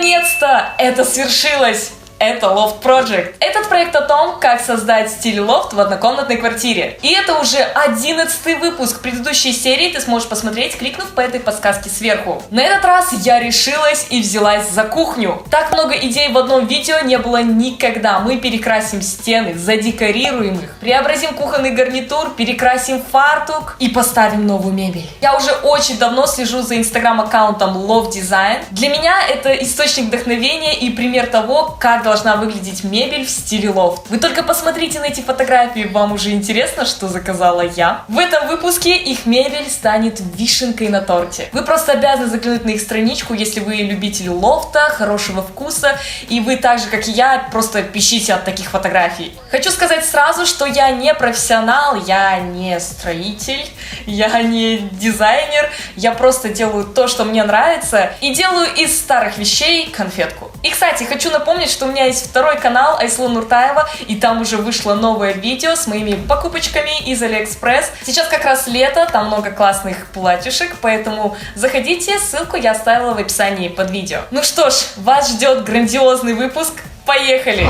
Наконец-то это свершилось! Это Loft Project. Этот проект о том, как создать стиль лофт в однокомнатной квартире. И это уже 11-й выпуск. Предыдущей серии ты сможешь посмотреть, кликнув по этой подсказке сверху. На этот раз я решилась и взялась за кухню. Так много идей в одном видео не было никогда. Мы перекрасим стены, задекорируем их, преобразим кухонный гарнитур, перекрасим фартук и поставим новую мебель. Я уже очень давно слежу за инстаграм-аккаунтом Loft Design. Для меня это источник вдохновения и пример того, как должна выглядеть мебель в стиле лофт. Вы только посмотрите на эти фотографии, вам уже интересно, что заказала я. В этом выпуске их мебель станет вишенкой на торте. Вы просто обязаны заглянуть на их страничку, если вы любитель лофта, хорошего вкуса, и вы так же, как и я, просто пищите от таких фотографий. Хочу сказать сразу, что я не профессионал, я не строитель, я не дизайнер, я просто делаю то, что мне нравится, и делаю из старых вещей конфетку. И, кстати, хочу напомнить, что у меня есть второй канал Айслу Нуртаева, и там уже вышло новое видео с моими покупочками из Алиэкспресс. Сейчас как раз лето, там много классных платьишек, поэтому заходите, ссылку я оставила в описании под видео. Ну что ж, вас ждет грандиозный выпуск, поехали!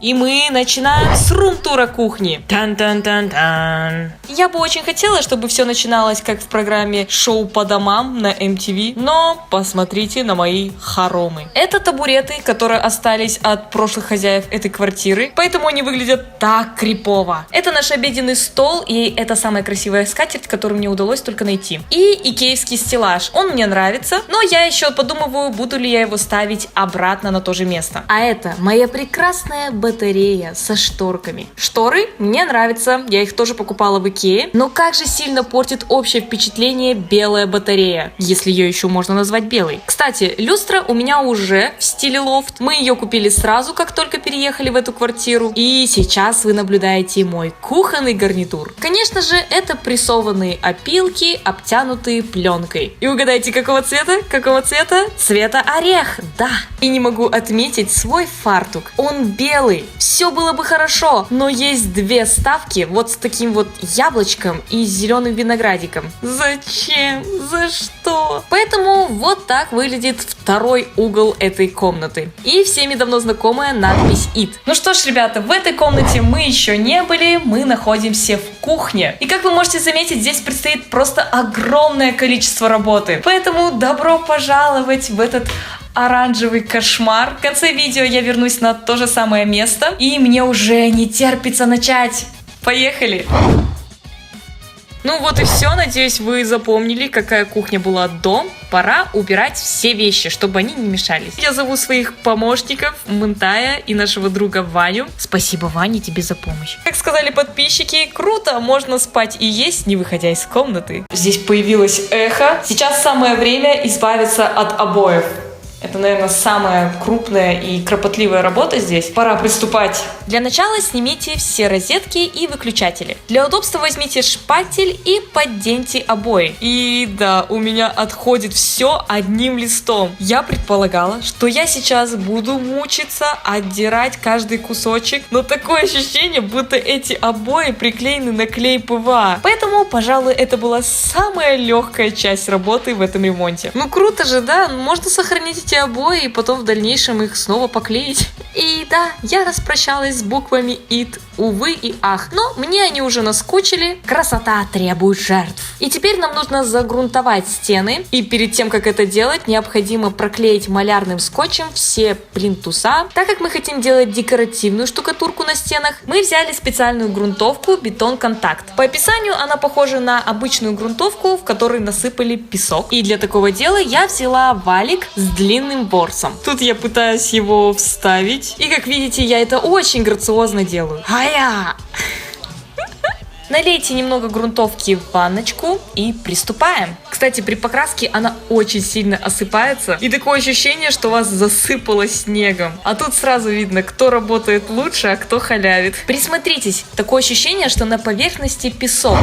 И мы начинаем с рум-тура кухни. Тан-тан-тан-тан. Я бы очень хотела, чтобы все начиналось как в программе «Шоу по домам» на MTV, но посмотрите на мои хоромы. Это табуреты, которые остались от прошлых хозяев этой квартиры, поэтому они выглядят так крипово. Это наш обеденный стол, и это самая красивая скатерть, которую мне удалось только найти. И икеевский стеллаж. Он мне нравится, но я еще подумываю, буду ли я его ставить обратно на то же место. А это моя прекрасная батарея со шторками. Шторы мне нравятся, я их тоже покупала в Икее, но как же сильно портит общее впечатление белая батарея, если ее еще можно назвать белой. Кстати, люстра у меня уже в стиле лофт, мы ее купили сразу, как только переехали в эту квартиру, и сейчас вы наблюдаете мой кухонный гарнитур. Конечно же, это прессованные опилки, обтянутые пленкой. И угадайте, какого цвета? Какого цвета? Цвета орех, да! И не могу отметить свой фартук, он белый. Все было бы хорошо, но есть две ставки вот с таким вот яблочком и зеленым виноградиком. Зачем? За что? Поэтому вот так выглядит второй угол этой комнаты. И всеми давно знакомая надпись «IT». Ну что ж, ребята, в этой комнате мы еще не были, мы находимся в кухне. И как вы можете заметить, здесь предстоит просто огромное количество работы. Поэтому добро пожаловать в этот оранжевый кошмар. В конце видео я вернусь на то же самое место, и мне уже не терпится начать. Поехали! Ну вот и все, надеюсь, вы запомнили, какая кухня была до. Пора убирать все вещи, чтобы они не мешались. Я зову своих помощников, Мунтая и нашего друга Ваню. Спасибо, Ваня, тебе за помощь. Как сказали подписчики, круто, можно спать и есть, не выходя из комнаты. Здесь появилось эхо. Сейчас самое время избавиться от обоев. Это, наверное, самая крупная и кропотливая работа здесь. Пора приступать. Для начала снимите все розетки и выключатели. Для удобства возьмите шпатель и подденьте обои. И да, у меня отходит все одним листом. Я предполагала, что я сейчас буду мучиться, отдирать каждый кусочек, но такое ощущение, будто эти обои приклеены на клей ПВА. Поэтому, пожалуй, это была самая легкая часть работы в этом ремонте. Ну круто же, да? Можно сохранить эти обои и потом в дальнейшем их снова поклеить. И да, я распрощалась с буквами IT, увы и ах, но мне они уже наскучили. Красота требует жертв. И теперь нам нужно загрунтовать стены, и перед тем, как это делать, необходимо проклеить малярным скотчем все плинтуса. Так как мы хотим делать декоративную штукатурку на стенах, мы взяли специальную грунтовку Бетон Контакт. По описанию она похожа на обычную грунтовку, в которой насыпали песок. И для такого дела я взяла валик с длинным ворсом. Тут я пытаюсь его вставить, и как видите, я это очень грациозно делаю. Ая! Налейте немного грунтовки в ванночку и приступаем. Кстати, при покраске она очень сильно осыпается, и такое ощущение, что вас засыпало снегом. А тут сразу видно, кто работает лучше, а кто халявит. Присмотритесь, такое ощущение, что на поверхности песок.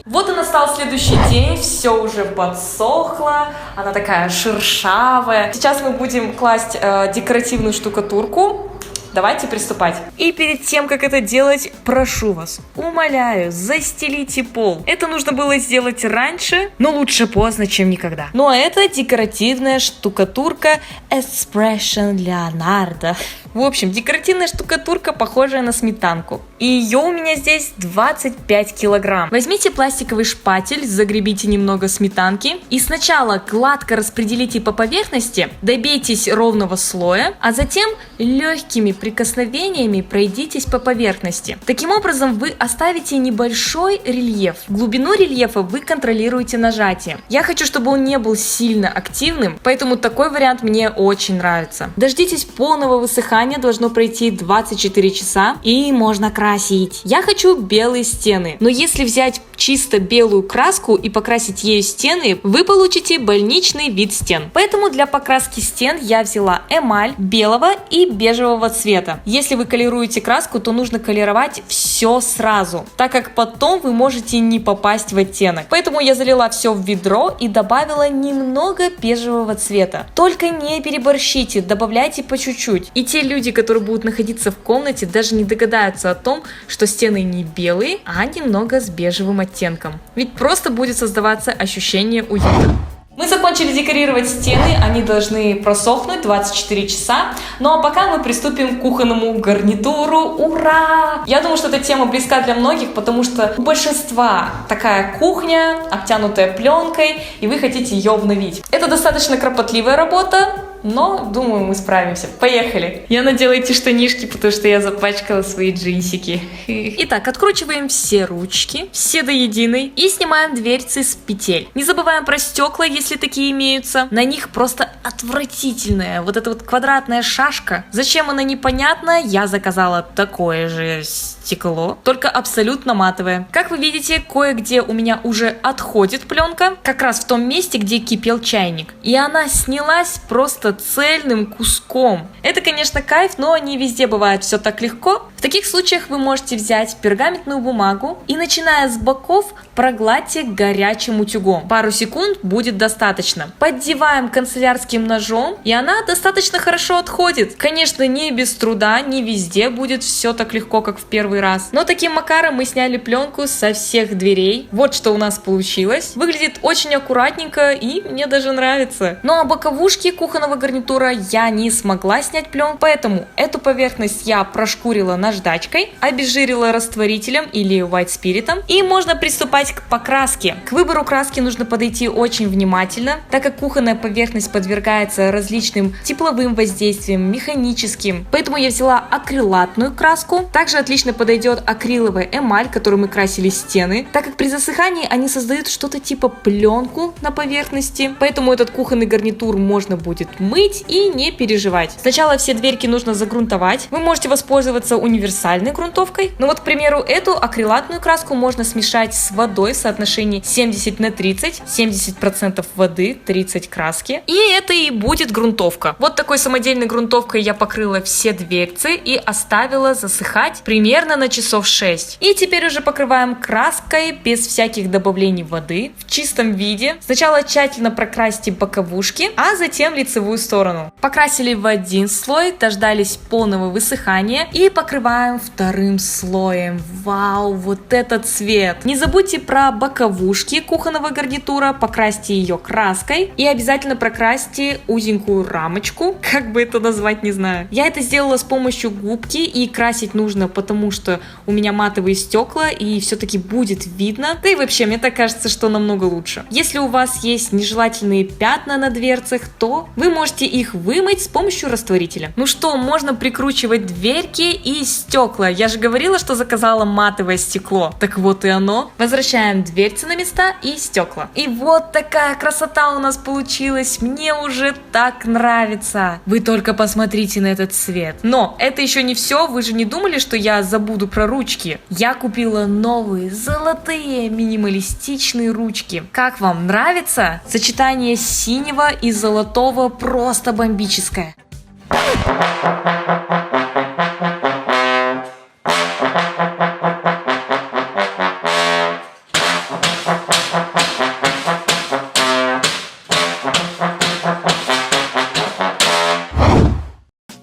Вот и настал следующий день, все уже подсохло, она такая шершавая. Сейчас мы будем класть декоративную штукатурку. давайте приступать. И перед тем, как это делать, прошу вас, умоляю, застелите пол. Это нужно было сделать раньше, но лучше поздно, чем никогда. Ну а это декоративная штукатурка Expression Leonardo. В общем, декоративная штукатурка, похожая на сметанку. И ее у меня здесь 25 килограмм. Возьмите пластиковый шпатель, загребите немного сметанки и сначала гладко распределите по поверхности, добейтесь ровного слоя, а затем легкими прикосновениями пройдитесь по поверхности. Таким образом вы оставите небольшой рельеф. Глубину рельефа вы контролируете нажатием. Я хочу, чтобы он не был сильно активным, поэтому такой вариант мне очень нравится. Дождитесь полного высыхания, должно пройти 24 часа и можно красить. Я хочу белые стены, но если взять чисто белую краску и покрасить ею стены, вы получите больничный вид стен. Поэтому для покраски стен я взяла эмаль белого и бежевого цвета. Если вы колируете краску, то нужно колеровать все сразу, так как потом вы можете не попасть в оттенок. Поэтому я залила все в ведро и добавила немного бежевого цвета. Только не переборщите, добавляйте по чуть-чуть. И те люди, которые будут находиться в комнате, даже не догадаются о том, что стены не белые, а немного с бежевым оттенком. Ведь просто будет создаваться ощущение уюта. Мы закончили декорировать стены, они должны просохнуть 24 часа. Ну а пока мы приступим к кухонному гарнитуру. Ура! Я думаю, что эта тема близка для многих, потому что у большинства такая кухня, обтянутая пленкой, и вы хотите ее обновить. Это достаточно кропотливая работа, но, думаю, мы справимся. Поехали! Я надела эти штанишки, потому что я запачкала свои джинсики. Итак, откручиваем все ручки, все до единой, и снимаем дверцы с петель. Не забываем про стекла, если такие имеются. На них просто отвратительная вот эта вот квадратная шашка. Зачем она, непонятно. Я заказала такое же стекло, только абсолютно матовое. Как вы видите, кое-где у меня уже отходит пленка, как раз в том месте, где кипел чайник. И она снялась просто цельным куском. Это, конечно, кайф, но не везде бывает все так легко. В таких случаях вы можете взять пергаментную бумагу и, начиная с боков, прогладьте горячим утюгом. Пару секунд будет достаточно. Поддеваем канцелярским ножом, и она достаточно хорошо отходит. Конечно, не без труда, не везде будет все так легко, как в первый раз. Но таким макаром мы сняли пленку со всех дверей. Вот что у нас получилось. Выглядит очень аккуратненько и мне даже нравится. Ну а боковушки кухонного гарнитура я не смогла снять пленку, поэтому эту поверхность я прошкурила наждачкой, обезжирила растворителем или white спиритом, и можно приступать к покраске. К выбору краски нужно подойти очень внимательно, так как кухонная поверхность подвергается различным тепловым воздействиям, механическим, поэтому я взяла акрилатную краску. Также отлично подойдет акриловая эмаль, которой мы красили стены, так как при засыхании они создают что-то типа пленку на поверхности, поэтому этот кухонный гарнитур можно будет мыть и не переживать. Сначала все дверки нужно загрунтовать. Вы можете воспользоваться универсальной грунтовкой, но вот, к примеру, эту акрилатную краску можно смешать с водой в соотношении 70/30, 70% воды, 30 краски, и это и будет грунтовка. Вот такой самодельной грунтовкой я покрыла все дверцы и оставила засыхать примерно на часов 6. И теперь уже покрываем краской без всяких добавлений воды, в чистом виде. Сначала тщательно прокрасьте боковушки, а затем лицевую сторону. Покрасили в один слой, дождались полного высыхания и покрываем вторым слоем. Вау, вот этот цвет! Не забудьте про боковушки кухонного гарнитура, покрасьте ее краской и обязательно прокрасьте узенькую рамочку, как бы это назвать, не знаю. Я это сделала с помощью губки, и красить нужно, потому что у меня матовые стекла и все-таки будет видно. Да и вообще, мне так кажется, что намного лучше. Если у вас есть нежелательные пятна на дверцах, то вы можете их вымыть с помощью растворителя. Ну что, можно прикручивать дверки и стекла. Я же говорила, что заказала матовое стекло. Так вот и оно. Возвращаем дверцы на места и стекла. И вот такая красота у нас получилась. Мне уже так нравится. Вы только посмотрите на этот цвет. Но это еще не все. Вы же не думали, что я забуду про ручки? Я купила новые золотые минималистичные ручки. Как вам нравится? Сочетание синего и золотого просто бомбическое.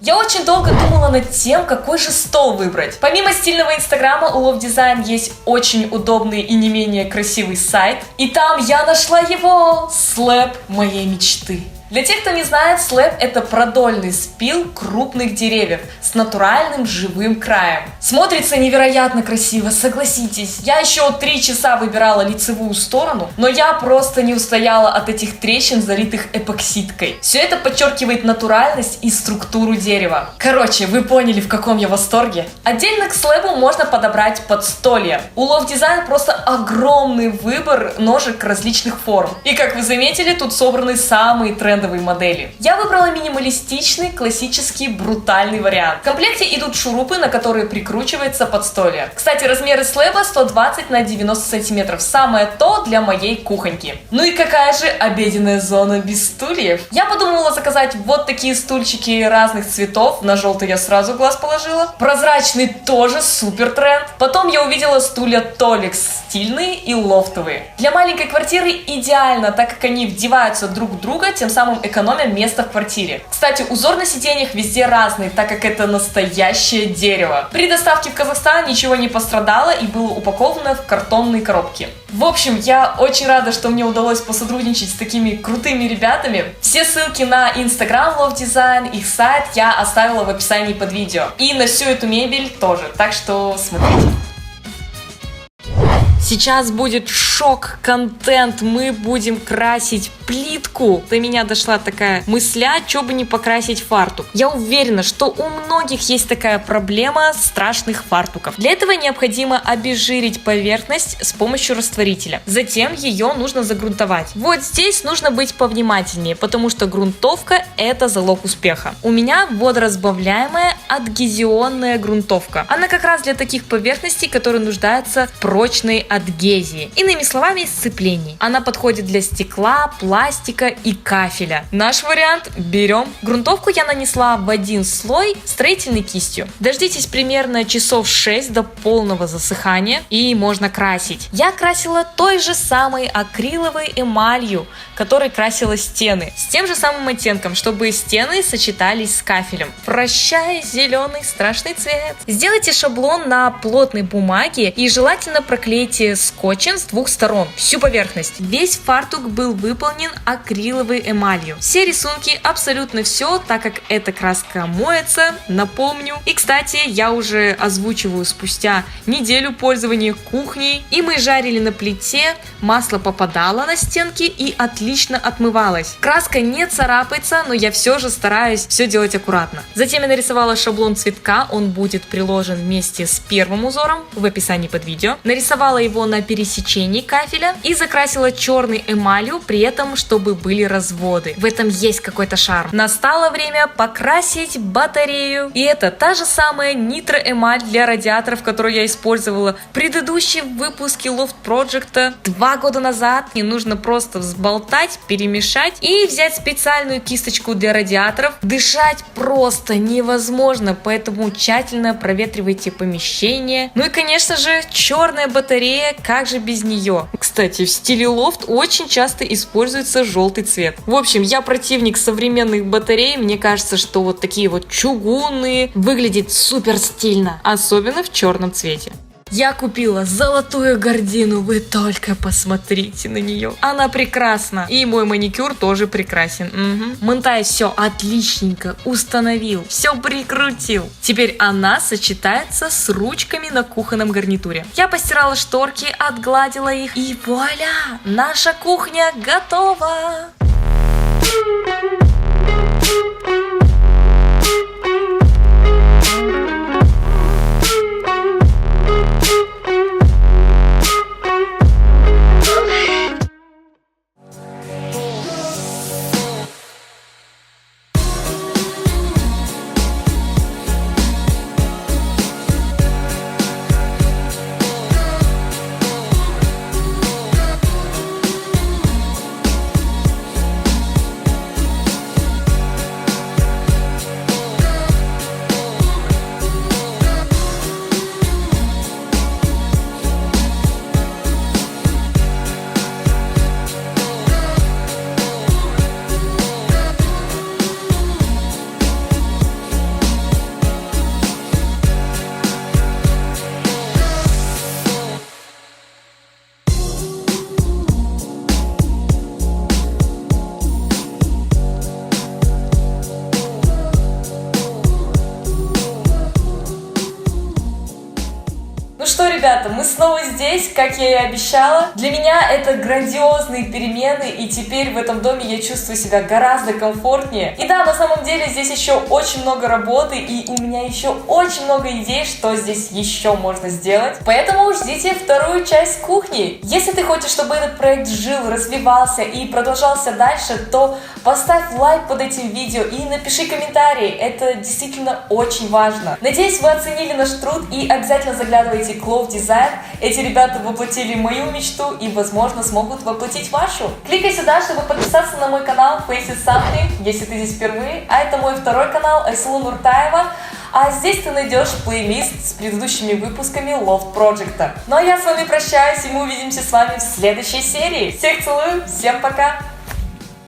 Я очень долго думала думала над тем, какой же стол выбрать. Помимо стильного инстаграма, у Loft Design есть очень удобный и не менее красивый сайт. И там я нашла его, слэб моей мечты. Для тех, кто не знает, слэб — это продольный спил крупных деревьев с натуральным живым краем. Смотрится невероятно красиво, согласитесь. Я еще 3 часа выбирала лицевую сторону, но я просто не устояла от этих трещин, залитых эпоксидкой. Все это подчеркивает натуральность и структуру дерева. Короче, вы поняли, в каком я восторге. Отдельно к слэбу можно подобрать подстолье. У Loft Design просто огромный выбор ножек различных форм. И как вы заметили, тут собраны самые трендовые модели. Я выбрала минималистичный, классический, брутальный вариант. В комплекте идут шурупы, на которые прикручивается подстолье. Кстати, размеры слэба 120 на 90 сантиметров. Самое то для моей кухоньки. Ну и какая же обеденная зона без стульев? Я подумала заказать вот такие стульчики разных цветов. На желтый я сразу глаз положила. Прозрачный тоже супер тренд. Потом я увидела стулья Толикс, стильные и лофтовые. Для маленькой квартиры идеально, так как они вдеваются друг в друга, тем самым экономя место в квартире. Кстати, узор на сиденьях везде разный, так как это настоящее дерево. При доставке в Казахстан ничего не пострадало и было упаковано в картонные коробки. В общем, я очень рада, что мне удалось посотрудничать с такими крутыми ребятами. Все ссылки на Instagram Loft Design, их сайт я оставила в описании под видео. И на всю эту мебель тоже, так что смотрите. Сейчас будет шок-контент, мы будем красить плитку. До меня дошла такая мысля, что бы не покрасить фартук. Я уверена, что у многих есть такая проблема страшных фартуков. Для этого необходимо обезжирить поверхность с помощью растворителя. Затем ее нужно загрунтовать. Вот здесь нужно быть повнимательнее, потому что грунтовка — это залог успеха. У меня водоразбавляемая адгезионная грунтовка. Она как раз для таких поверхностей, которые нуждаются в прочной адгезии. Иными словами, сцеплений. Она подходит для стекла, пластика и кафеля. Наш вариант — берем. Грунтовку я нанесла в один слой строительной кистью. Дождитесь примерно часов 6 до полного засыхания и можно красить. Я красила той же самой акриловой эмалью, которой красила стены. С тем же самым оттенком, чтобы стены сочетались с кафелем. Прощай, зеленый страшный цвет. Сделайте шаблон на плотной бумаге и желательно проклейте скотчем с 2 сторон всю поверхность. Весь фартук был выполнен акриловой эмалью. Все рисунки, абсолютно все, так как эта краска моется, напомню. И, кстати, я уже озвучиваю спустя неделю пользования кухней. И мы жарили на плите, масло попадало на стенки и отлично отмывалось. Краска не царапается, но я все же стараюсь все делать аккуратно. Затем я нарисовала шаблон цветка, он будет приложен вместе с первым узором в описании под видео. Нарисовала его на пересечении кафеля и закрасила черной эмалью, при этом чтобы были разводы. В этом есть какой-то шарм. Настало время покрасить батарею. И это та же самая нитроэмаль для радиаторов, которую я использовала в предыдущем выпуске Loft Project 2 года назад. Не нужно просто взболтать, перемешать и взять специальную кисточку для радиаторов. Дышать просто невозможно, поэтому тщательно проветривайте помещение. Ну и, конечно же, черная батарея, как же без нее? Кстати, в стиле лофт очень часто используется желтый цвет. В общем, я противник современных батарей. Мне кажется, что вот такие вот чугунные выглядят супер стильно, особенно в черном цвете. Я купила золотую гардину, вы только посмотрите на нее. Она прекрасна. И мой маникюр тоже прекрасен. Монтаж все отличненько установил, все прикрутил. Теперь она сочетается с ручками на кухонном гарнитуре. Я постирала шторки, отгладила их и вуаля! Наша кухня готова! ребята, мы снова здесь, как я и обещала. Для меня это грандиозные перемены, и теперь в этом доме я чувствую себя гораздо комфортнее. И да, на самом деле здесь еще очень много работы, и у меня еще очень много идей, что здесь еще можно сделать. Поэтому ждите вторую часть кухни. Если ты хочешь, чтобы этот проект жил, развивался и продолжался дальше, то поставь лайк под этим видео и напиши комментарий. Это действительно очень важно. Надеюсь, вы оценили наш труд и обязательно заглядывайте к Love Design. Эти ребята воплотили мою мечту и, возможно, смогут воплотить вашу. Кликай сюда, чтобы подписаться на мой канал Face It Something, если ты здесь впервые. А это мой второй канал Айсулу Нуртаева. А здесь ты найдешь плейлист с предыдущими выпусками Loft Project. Ну а я с вами прощаюсь, и мы увидимся с вами в следующей серии. Всех целую, всем пока!